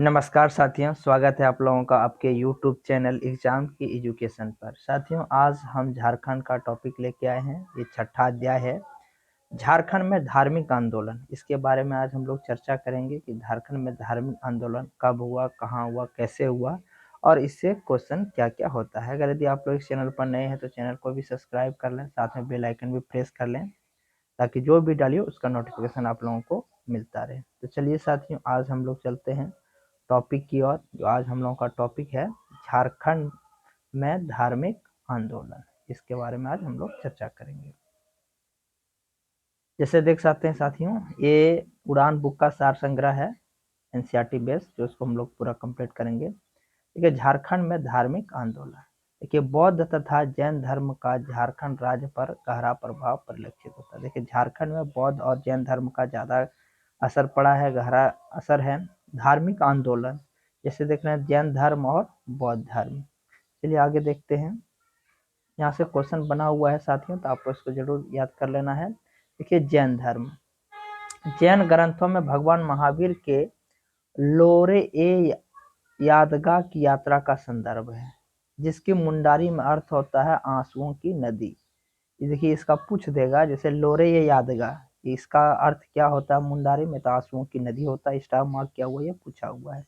नमस्कार साथियों, स्वागत है आप लोगों का आपके यूट्यूब चैनल एग्जाम की एजुकेशन पर। साथियों, आज हम झारखंड का टॉपिक लेके आए हैं। ये छठा अध्याय है, झारखंड में धार्मिक आंदोलन। इसके बारे में आज हम लोग चर्चा करेंगे कि झारखंड में धार्मिक आंदोलन कब हुआ, कहाँ हुआ, कैसे हुआ और इससे क्वेश्चन क्या क्या होता है। अगर यदि आप लोग इस चैनल पर नए हैं तो चैनल को भी सब्सक्राइब कर लें, साथ में बेल आइकन भी प्रेस कर लें ताकि जो भी डालिए उसका नोटिफिकेशन आप लोगों को मिलता रहे। तो चलिए साथियों, आज हम लोग चलते हैं टॉपिक की ओर। जो आज हम लोगों का टॉपिक है झारखंड में धार्मिक आंदोलन, इसके बारे में आज हम लोग चर्चा करेंगे। जैसे देख सकते हैं साथियों, ये उड़ान बुक का सार संग्रह है, एनसीईआरटी बेस्ड, जो इसको हम लोग पूरा कंप्लीट करेंगे। देखिए, झारखंड में धार्मिक आंदोलन। देखिए, बौद्ध तथा जैन धर्म का झारखंड राज्य पर गहरा प्रभाव परिलक्षित होता है। देखिए, झारखंड में बौद्ध और जैन धर्म का ज़्यादा असर पड़ा है, गहरा असर है। धार्मिक आंदोलन जैसे देख रहे हैं, जैन धर्म और बौद्ध धर्म। चलिए आगे देखते हैं। यहाँ से क्वेश्चन बना हुआ है साथियों, तो आपको इसको जरूर याद कर लेना है। देखिए, जैन धर्म, जैन ग्रंथों में भगवान महावीर के लोरे ए यादगा की यात्रा का संदर्भ है, जिसकी मुंडारी में अर्थ होता है आंसुओं की नदी। देखिए, इसका पूछ देगा, जैसे लोरे ये यादगा, इसका अर्थ क्या होता है मुंडारी में, तो आंसुओं की नदी होता है। स्टार मार्क किया हुआ, ये पूछा हुआ है।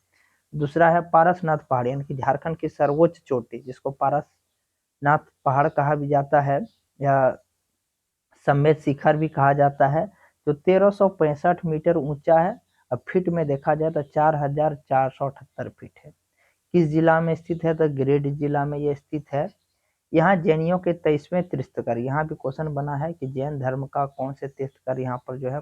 दूसरा है पारसनाथ पहाड़ी, यानी कि झारखंड की सर्वोच्च चोटी, जिसको पारसनाथ पहाड़ कहा भी जाता है या समेत शिखर भी कहा जाता है, जो 1365 मीटर ऊंचा है। अब फीट में देखा जाए तो 4478 फीट है। किस जिला में स्थित है, तो गिरिडीह जिला में ये स्थित है। यहाँ जैनियों के 23वें तीर्थकर, यहाँ भी क्वेश्चन बना है कि जैन धर्म का कौन से तीर्थकर यहाँ पर जो है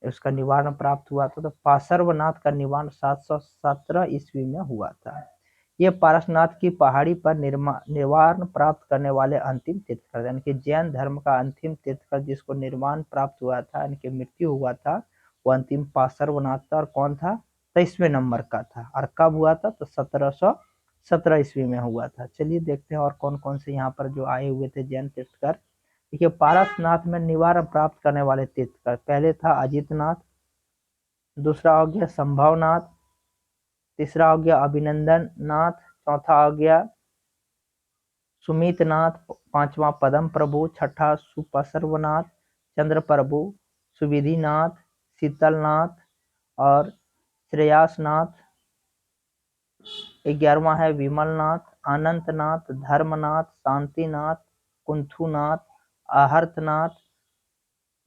उसका निवारण प्राप्त हुआ था, तो पार्श्वनाथ का निवारण 717 ईस्वी में हुआ था। ये पार्श्वनाथ की पहाड़ी पर निर्वाण प्राप्त करने वाले अंतिम तीर्थकर, यानी कि जैन धर्म का अंतिम तीर्थकर जिसको निर्वाण प्राप्त हुआ था, यानी कि मृत्यु हुआ था, वो अंतिम पार्श्वनाथ था। और कौन था, 23वें नंबर का था। और कब हुआ था, तो 1717 ईस्वी में हुआ था। चलिए देखते हैं और कौन कौन से यहाँ पर जो आए हुए थे जैन तीर्थकर। देखिए, पारसनाथ में निवारण प्राप्त करने वाले तीर्थकर, पहले था अजितनाथ, दूसरा हो गया संभवनाथ, तीसरा हो गया अभिनंदन नाथ, चौथा हो गया सुमितनाथ, पांचवा पदम प्रभु, छठा सुपसर्वनाथ, चंद्र प्रभु, सुविधिनाथ, शीतलनाथ और श्रेयासनाथ। 11वां है विमलनाथ, अनंतनाथ, धर्मनाथ, शांतिनाथ, कुंथुनाथ, आहर्तनाथ,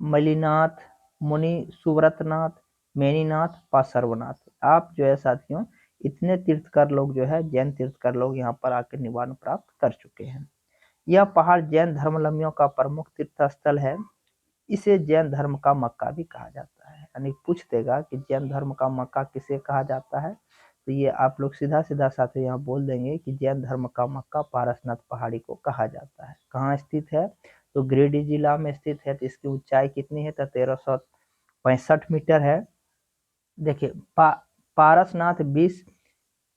मलिनाथ, मुनि सुव्रतनाथ, मेनीनाथ, पार्श्वनाथ। आप जो है साथियों, इतने तीर्थकर लोग जो है, जैन तीर्थकर लोग यहाँ पर आकर निवारण प्राप्त कर चुके हैं। यह पहाड़ जैन धर्मावलंबियों का प्रमुख तीर्थ स्थल है। इसे जैन धर्म का मक्का भी कहा जाता है। यानी पूछ देगा कि जैन धर्म का मक्का किसे कहा जाता है, तो ये आप लोग सीधा सीधा साथ यहाँ बोल देंगे कि जैन धर्म का मक्का पारसनाथ पहाड़ी को कहा जाता है। कहाँ स्थित है, तो गिरिडीह जिला में स्थित है। तो इसकी ऊंचाई कितनी है, तो 1365 मीटर है। देखिए, पारसनाथ 20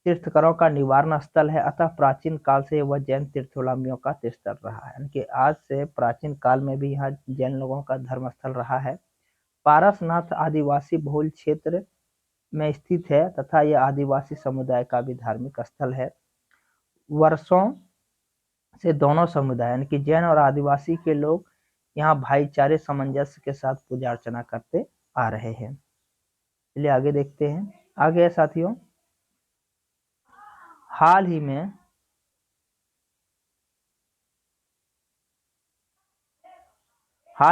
तीर्थकरों का निवारण स्थल है, अतः प्राचीन काल से वह जैन तीर्थावलंबियों का तीर्थस्थल रहा है। यानी कि आज से प्राचीन काल में भी यहाँ जैन लोगों का धर्म स्थल रहा है। पारसनाथ आदिवासी बहुल क्षेत्र में स्थित है तथा यह आदिवासी समुदाय का भी धार्मिक स्थल है। वर्षों से दोनों समुदाय, यानी कि जैन और आदिवासी के लोग यहाँ भाईचारे सामंजस्य के साथ पूजा अर्चना करते आ रहे हैं। चलिए आगे देखते हैं। आगे है साथियों, हाल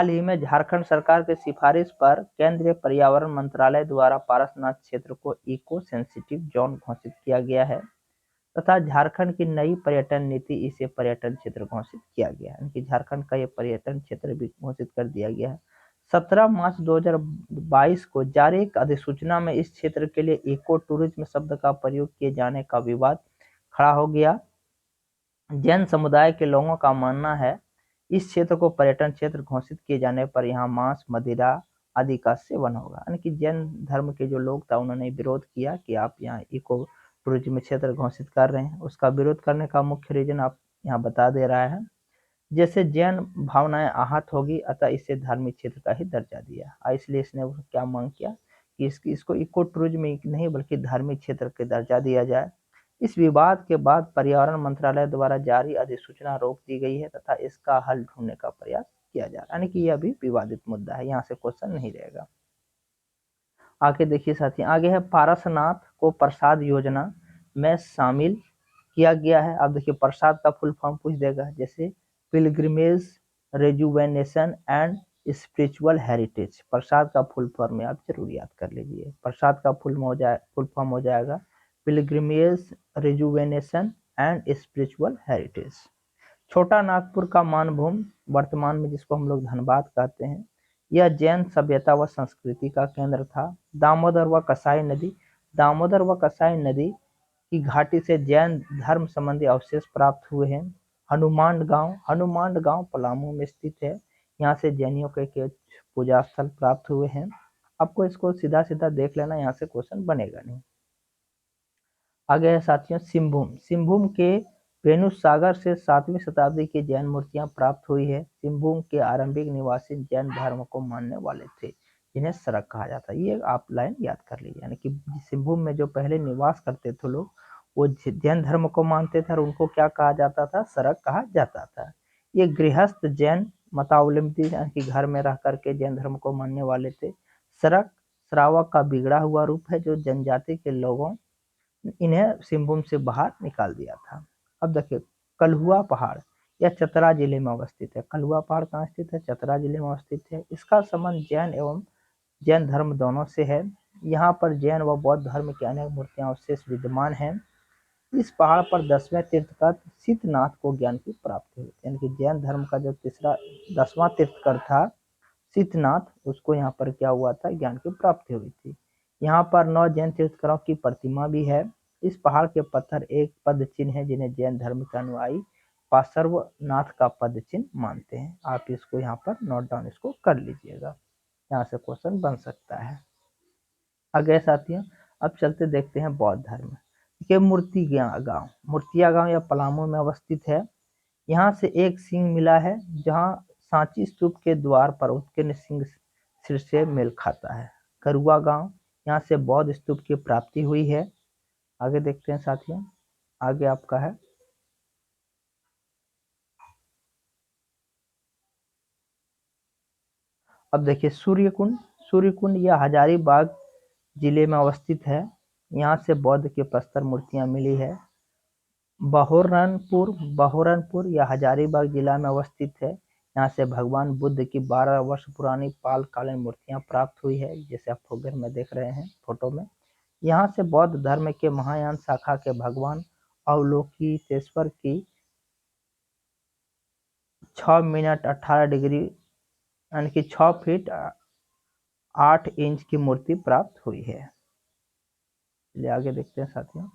ही में झारखंड सरकार की सिफारिश पर केंद्रीय पर्यावरण मंत्रालय द्वारा पारसनाथ क्षेत्र को इको सेंसिटिव जोन घोषित किया गया है तथा झारखंड की नई पर्यटन नीति इसे पर्यटन क्षेत्र घोषित किया गया है। कि झारखंड का यह पर्यटन क्षेत्र भी घोषित कर दिया गया है। 17 मार्च 2022 को जारी एक अधिसूचना में इस क्षेत्र के लिए इको टूरिज्म शब्द का प्रयोग किए जाने का विवाद खड़ा हो गया। जैन समुदाय के लोगों का मानना है इस क्षेत्र को पर्यटन क्षेत्र घोषित किए जाने पर यहाँ मांस, मदिरा आदि का सेवन होगा। यानी कि जैन धर्म के जो लोग था उन्होंने विरोध किया कि आप यहाँ इको टूरिज्म क्षेत्र घोषित कर रहे हैं। उसका विरोध करने का मुख्य रीजन आप यहाँ बता दे रहा है, जैसे जैन भावनाएं आहत होगी, अतः इसे धार्मिक क्षेत्र का ही दर्जा दिया। इसलिए इसने क्या मांग किया कि इसको इको टूरिज्म नहीं बल्कि धार्मिक क्षेत्र के दर्जा दिया जाए। इस विवाद के बाद पर्यावरण मंत्रालय द्वारा जारी अधिसूचना रोक दी गई है तथा इसका हल ढूंढने का प्रयास किया जा रहा है, यानी कि यह अभी विवादित मुद्दा है, यहाँ से क्वेश्चन नहीं रहेगा। आगे देखिए साथी, आगे है पारसनाथ को प्रसाद योजना में शामिल किया गया है। अब देखिए प्रसाद का फुल फॉर्म पूछ देगा, जैसे pilgrimage rejuvenation and spiritual heritage. Prasad का फुल फॉर्म आप जरूर याद कर लीजिए। प्रसाद का फुल फॉर्म हो जाएगा pilgrimage rejuvenation and spiritual heritage. छोटा नागपुर का मानभूम, वर्तमान में जिसको हम लोग धनबाद कहते हैं, यह जैन सभ्यता व संस्कृति का केंद्र था। दामोदर व कसाई नदी, दामोदर व कसाई नदी की घाटी से जैन धर्म संबंधी अवशेष प्राप्त हुए हैं। हनुमान गांव पलामू में स्थित है, यहाँ से जैनियों के पूजा स्थल प्राप्त हुए हैं। आपको इसको सीधा सीधा देख लेना, यहाँ से क्वेश्चन बनेगा नहीं। आगे है साथियों सिंहभूम के वेणुसागर से 7वीं शताब्दी की जैन मूर्तियां प्राप्त हुई है। सिंहभूम के आरंभिक निवासी जैन धर्म को मानने वाले थे, जिन्हें सरक कहा जाता है। ये आप लाइन याद कर लीजिए, यानी कि सिंहभूम में जो पहले निवास करते थे लोग, वो जैन धर्म को मानते थे और उनको क्या कहा जाता था, सरक कहा जाता था। ये गृहस्थ जैन मतावलंबी, यानी कि घर में रह करके जैन धर्म को मानने वाले थे। सरक श्रावक का बिगड़ा हुआ रूप है, जो जनजाति के लोगों इन्हें सिंहभूम से बाहर निकाल दिया था। अब देखिए कल्हुआ पहाड़, यह चतरा जिले में अवस्थित है। कल्हुआ पहाड़ कहाँ स्थित है, चतरा जिले में अवस्थित है। इसका संबंध जैन एवं जैन धर्म दोनों से है। यहाँ पर जैन व बौद्ध धर्म की अनेक मूर्तियां अवशेष विद्यमान हैं। इस पहाड़ पर 10वें तीर्थकर शीतनाथ को ज्ञान की प्राप्ति हुई, यानी कि जैन धर्म का जो 10वां तीर्थकर था शीतनाथ, उसको यहाँ पर क्या हुआ था, ज्ञान की प्राप्ति हुई थी। यहाँ पर 9 जैन तीर्थकरों की प्रतिमा भी है। इस पहाड़ के पत्थर एक पद चिन्ह है, जिन्हें जैन धर्म के अनुयायी पार्श्वनाथ का पद चिन्ह मानते हैं। आप इसको यहाँ पर नोट डाउन इसको कर लीजिएगा, यहाँ से क्वेश्चन बन सकता है। आगे साथियों अब चलते देखते हैं बौद्ध धर्म के मूर्तिया गांव या पलामू में अवस्थित है। यहाँ से एक सिंह मिला है, जहाँ सांची स्तूप के द्वार पर उत्कीर्ण सिंह सिर से मेल खाता है। करुआ गांव, यहाँ से बौद्ध स्तूप की प्राप्ति हुई है। आगे देखते हैं साथियों, आगे आपका है अब देखिए सूर्यकुंड यह हजारीबाग जिले में अवस्थित है। यहाँ से बौद्ध की प्रस्तर मूर्तियां मिली है। बहोरनपुर यह हजारीबाग जिला में अवस्थित है। यहाँ से भगवान बुद्ध की 12 वर्ष पुरानी पाल कालीन मूर्तियां प्राप्त हुई है, जैसे आप फोटो में देख रहे हैं फोटो में। यहाँ से बौद्ध धर्म के महायान शाखा के भगवान अवलोकितेश्वर की 6 मिनट 18 डिग्री यानी कि 6 फीट 8 इंच की मूर्ति प्राप्त हुई है। चलिए आगे देखते हैं साथियों,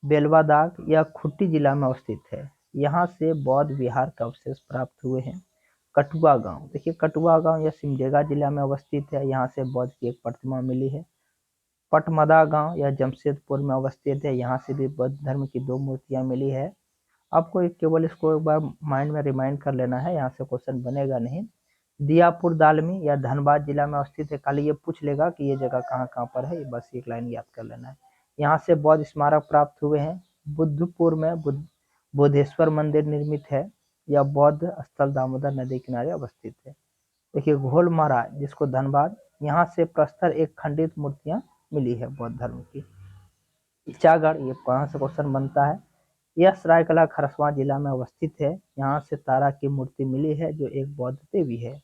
बेलवादाग यह खुट्टी जिला में अवस्थित है। यहाँ से बौद्ध विहार का अवशेष प्राप्त हुए हैं। कटुआ गांव, देखिए कटुआ गांव यह सिमडेगा जिला में अवस्थित है। यहाँ से बौद्ध की एक प्रतिमा मिली है। पटमदा गांव यह जमशेदपुर में अवस्थित है। यहाँ से भी बौद्ध धर्म की 2 मूर्तियां मिली है। आपको केवल इसको एक बार माइंड में रिमाइंड कर लेना है, यहाँ से क्वेश्चन बनेगा नहीं। दियापुर दालमी या धनबाद जिला में अवस्थित है। खाली ये पूछ लेगा कि ये जगह कहाँ कहाँ पर है, बस एक लाइन याद कर लेना है। यहाँ से बौद्ध स्मारक प्राप्त हुए हैं। बुद्धपुर में बुद्धेश्वर मंदिर निर्मित है। यह बौद्ध स्थल दामोदर नदी किनारे अवस्थित है। देखिए घोल महाराज जिसको धनबाद, यहाँ से प्रस्तर एक खंडित मूर्तियां मिली है बौद्ध धर्म की। ईचागढ़, ये कहाँ से क्वेश्चन बनता है, यह सरायकला खरसवां जिला में अवस्थित है। यहाँ से तारा की मूर्ति मिली है, जो एक बौद्ध देवी है।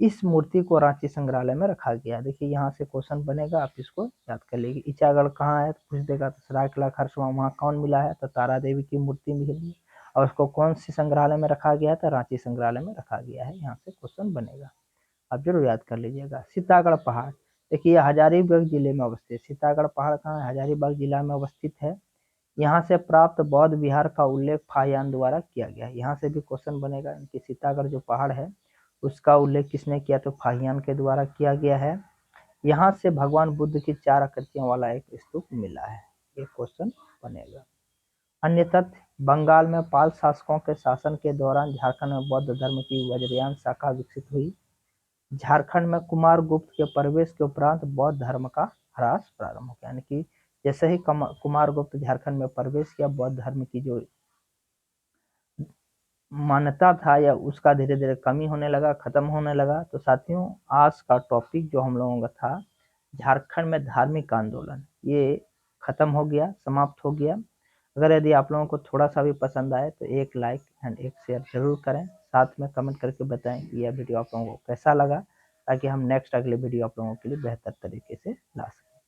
इस मूर्ति को रांची संग्रहालय में रखा गया। देखिए यहाँ से क्वेश्चन बनेगा, आप इसको याद कर लीजिए। ईचागढ़ कहाँ है तो पूछ देगा, तो सरायकला खरसवां, वहाँ कौन मिला है तो तारा देवी की मूर्ति मिली है। और उसको कौन सी संग्रहालय में रखा गया था, रांची संग्रहालय में रखा गया है। यहाँ से क्वेश्चन बनेगा, आप जरूर याद कर लीजिएगा। सीतागढ़ पहाड़, देखिए हजारीबाग जिले में अवस्थित। सीतागढ़ पहाड़ कहाँ है, हजारीबाग जिला में अवस्थित है। यहाँ से प्राप्त बौद्ध विहार का उल्लेख फाहियान द्वारा किया गया है। यहाँ से भी क्वेश्चन बनेगा कि सीतागढ़ जो पहाड़ है उसका उल्लेख किसने किया, तो फाहियान के द्वारा किया गया है। यहाँ से भगवान बुद्ध की 4 आकृतियों वाला एक स्तूप मिला है। ये क्वेश्चन बनेगा। अन्य तथ्य, बंगाल में पाल शासकों के शासन के दौरान झारखंड में बौद्ध धर्म की वज्रयान शाखा विकसित हुई। झारखंड में कुमार गुप्त के प्रवेश के उपरांत बौद्ध धर्म का ह्रास प्रारंभ हो गया, यानी कि जैसे ही कुमार गुप्त झारखंड में प्रवेश किया, बौद्ध धर्म की जो मान्यता था या उसका धीरे धीरे कमी होने लगा, खत्म होने लगा। तो साथियों, आज का टॉपिक जो हम लोगों का था झारखंड में धार्मिक आंदोलन, ये खत्म हो गया, समाप्त हो गया। अगर यदि आप लोगों को थोड़ा सा भी पसंद आए तो एक लाइक एंड एक शेयर जरूर करें, साथ में कमेंट करके बताएं कि यह वीडियो आप लोगों को कैसा लगा, ताकि हम नेक्स्ट अगले वीडियो आप लोगों के लिए बेहतर तरीके से ला सकें।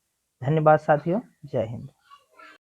धन्यवाद साथियों, जय हिंद।